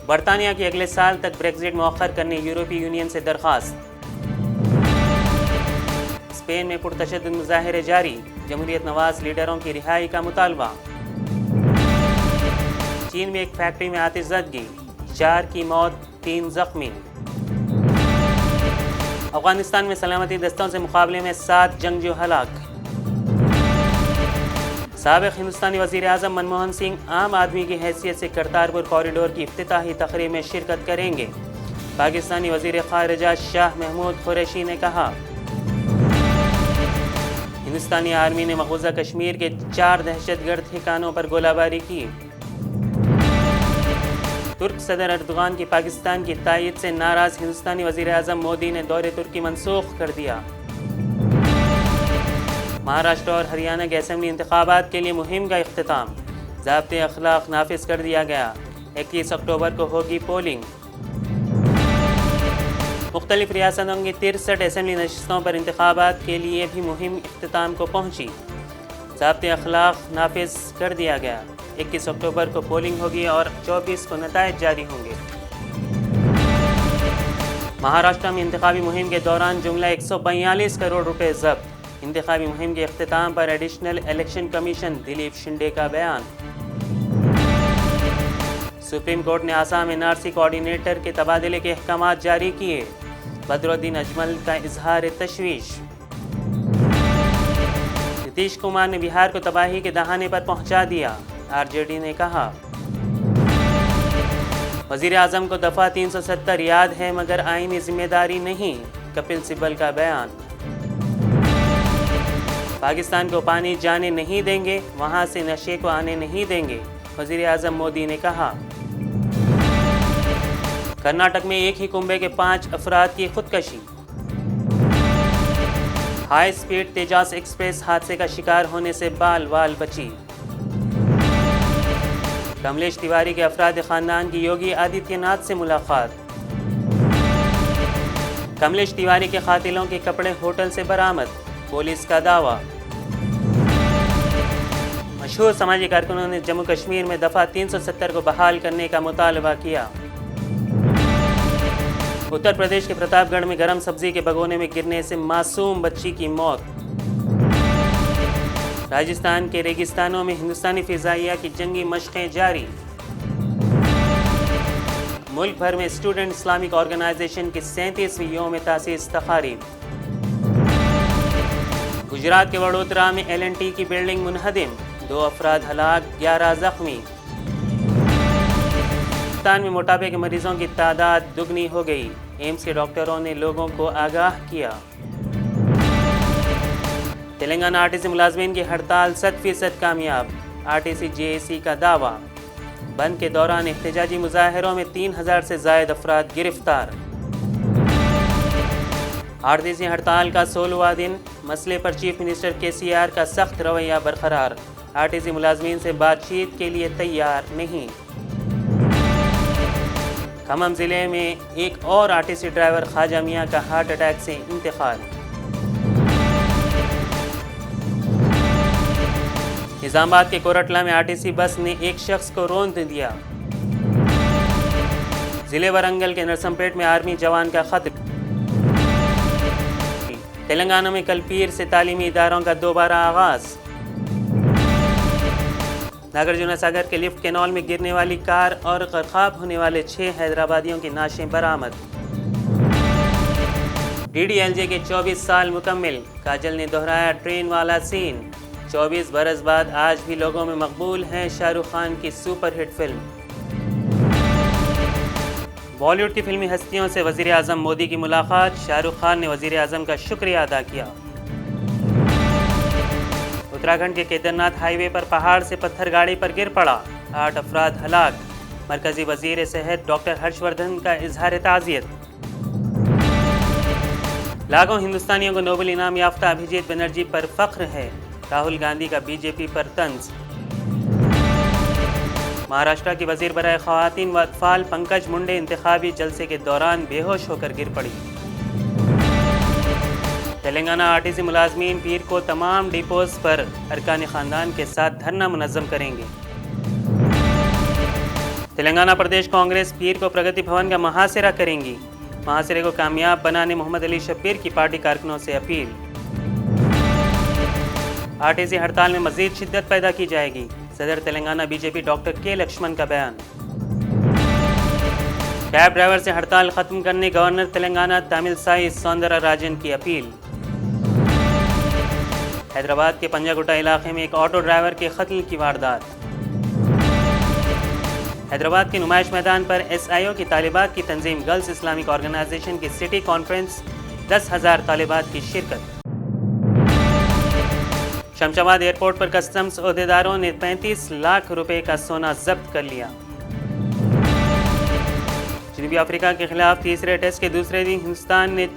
برطانیہ کی اگلے سال تک بریگزٹ مؤخر کرنے یورپی یونین سے درخواست۔ اسپین میں پرتشدد مظاہرے جاری، جمہوریت نواز لیڈروں کی رہائی کا مطالبہ۔ چین میں ایک فیکٹری میں آتش زدگی، 4 کی موت، 3 زخمی۔ افغانستان میں سلامتی دستوں سے مقابلے میں 7 جنگجو ہلاک۔ سابق ہندوستانی وزیر اعظم منموہن سنگھ عام آدمی کی حیثیت سے کرتارپور کوریڈور کی افتتاحی تقریب میں شرکت کریں گے۔ پاکستانی وزیر خارجہ شاہ محمود قریشی نے کہا۔ ہندوستانی آرمی نے مقبوضہ کشمیر کے 4 دہشت گرد ٹھکانوں پر گولہ باری کی۔ ترک صدر اردوغان کی پاکستان کی تائید سے ناراض ہندوستانی وزیر اعظم مودی نے دورہ ترکی منسوخ کر دیا۔ مہاراشٹر اور ہریانہ کے اسمبلی انتخابات کے لیے مہم کا اختتام، ضابطۂ اخلاق نافذ کر دیا گیا۔ 21 اکتوبر کو ہوگی پولنگ۔ مختلف ریاستوں کی 63 اسمبلی نشستوں پر انتخابات کے لیے بھی مہم اختتام کو پہنچی، ضابطۂ اخلاق نافذ کر دیا گیا۔ 21 اکتوبر کو پولنگ ہوگی اور 24 کو نتائج جاری ہوں گے۔ مہاراشٹر میں انتخابی مہم کے دوران جملہ 142 کروڑ روپے ضبط، انتخابی مہم کے اختتام پر additional election commission Dilip Shinde کا بیان۔ سپریم کورٹ نے Assam N R C coordinator کے تبادلے کے احکامات جاری کیے، بدرالدین اجمل کا اظہار تشویش۔ نتیش کمار نے بہار کو تباہی کے دہانے پر پہنچا دیا، آر جے ڈی نے کہا۔ وزیر اعظم کو دفعہ 370 یاد ہے مگر آئینی ذمہ داری نہیں، کپل سبل کا بیان۔ پاکستان کو پانی جانے نہیں دیں گے، وہاں سے نشے کو آنے نہیں دیں گے، وزیر اعظم مودی نے کہا۔ کرناٹک میں ایک ہی کنبے کے 5 افراد کی خودکشی۔ ہائی سپیڈ تیجاس ایکسپریس حادثے کا شکار ہونے سے بال بال بچی۔ کملیش تیواری کے افراد خاندان کی یوگی آدتیہ ناتھ سے ملاقات۔ کملیش تیواری کے قاتلوں کے کپڑے ہوٹل سے برآمد، پولیس کا دعویٰ۔ مشہور سماجی کارکنوں نے جموں کشمیر میں دفعہ 370 کو بحال کرنے کا مطالبہ کیا۔ اتر پردیش کے پرتاپ گڑھ میں گرم سبزی کے بگونے میں گرنے سے معصوم بچی کی موت۔ راجستھان کے ریگستانوں میں ہندوستانی فضائیہ کی جنگی مشقیں جاری۔ ملک بھر میں اسٹوڈنٹ اسلامک آرگنائزیشن کی 37ویں یوم تاسیس تقاریب۔ گجرات کے وڈودرا میں L&T کی بلڈنگ منہدم، 2 افراد ہلاک، 11 زخمی۔ ہندوستان میں موٹاپے کے مریضوں کی تعداد دگنی ہو گئی، ایمس کے ڈاکٹروں نے لوگوں کو آگاہ کیا۔ تلنگانہ RTC ملازمین کی ہڑتال 100% کامیاب، RTC JAC کا دعویٰ۔ بند کے دوران احتجاجی مظاہروں میں 3000 سے زائد افراد گرفتار۔ RTC ہڑتال کا 16واں دن، مسئلے پر چیف منسٹر KCR کا سخت رویہ برقرار، RTC ملازمین سے بات چیت کے لیے تیار نہیں۔ کھمم ضلع میں ایک اور RTC ڈرائیور خواجہ میاں کا ہارٹ اٹیک سے انتقال۔ نظام آباد کے کورٹلہ میں RTC بس نے ایک شخص کو روند دیا۔ ضلع ورنگل کے نرسمپیٹ میں آرمی جوان کا قتل۔ تلنگانہ میں کل پیر سے تعلیمی اداروں کا دوبارہ آغاز۔ ناگرجنا ساگر کے لفٹ کینال میں گرنے والی کار اور غرقاب ہونے والے 6 حیدرآبادیوں کی نعشیں برآمد۔ DDLJ کے 24 سال مکمل، کاجل نے دہرایا ٹرین والا سین۔ 24 برس بعد آج بھی لوگوں میں مقبول ہے شاہ رخ خان کی سپر ہٹ فلم۔ بالی ووڈ کی فلمی ہستیوں سے وزیر اعظم مودی کی ملاقات، شاہ رخ خان نے وزیر اعظم کا شکریہ ادا کیا۔ اتراکھنڈ کے کیدرناتھ ہائی وے پر پہاڑ سے پتھر گاڑی پر گر پڑا، 8 افراد ہلاک، مرکزی وزیر صحت ڈاکٹر ہرش وردھن کا اظہار تعزیت۔ لاکھوں ہندوستانیوں کو نوبل انعام یافتہ ابھیجیت بنرجی پر فخر ہے، راہل گاندھی کا BJP پر طنز۔ مہاراشٹر کی وزیر برائے خواتین و اطفال پنکج منڈے انتخابی جلسے کے دوران بے ہوش ہو کر گر پڑی۔ تلنگانہ RTC ملازمین پیر کو تمام ڈیپوز پر ارکان خاندان کے ساتھ دھرنا منظم کریں گے۔ تلنگانہ پردیش کانگریس پیر کو پرگتی بھون کا محاصرہ کریں گی، محاصرے کو کامیاب بنانے محمد علی شبیر کی پارٹی کارکنوں سے اپیل۔ RTC ہڑتال میں مزید شدت پیدا کی جائے گی، صدر Telangana B J P doctor کے لکشمن کا بیان۔ کیب ڈرائیور سے ہڑتال ختم کرنے گورنر تلنگانہ تامل سائی سوندرا راجن کی اپیل۔ حیدرآباد کے پنجاگٹا علاقے میں ایک آٹو ڈرائیور کے قتل کی واردات۔ حیدرآباد کے نمائش میدان پر SIO کی طالبات کی تنظیم گرلز اسلامک آرگنائزیشن کی سٹی کانفرنس، 10,000 طالبات کی شرکت۔ شمس آباد ایئرپورٹ پر کسٹمز عہدیداروں نے 35 لاکھ روپے کا سونا ضبط کر لیا۔ جنوبی افریقہ کے خلاف تیسرے ٹیسٹ کے دوسرے دن ہندوستان نے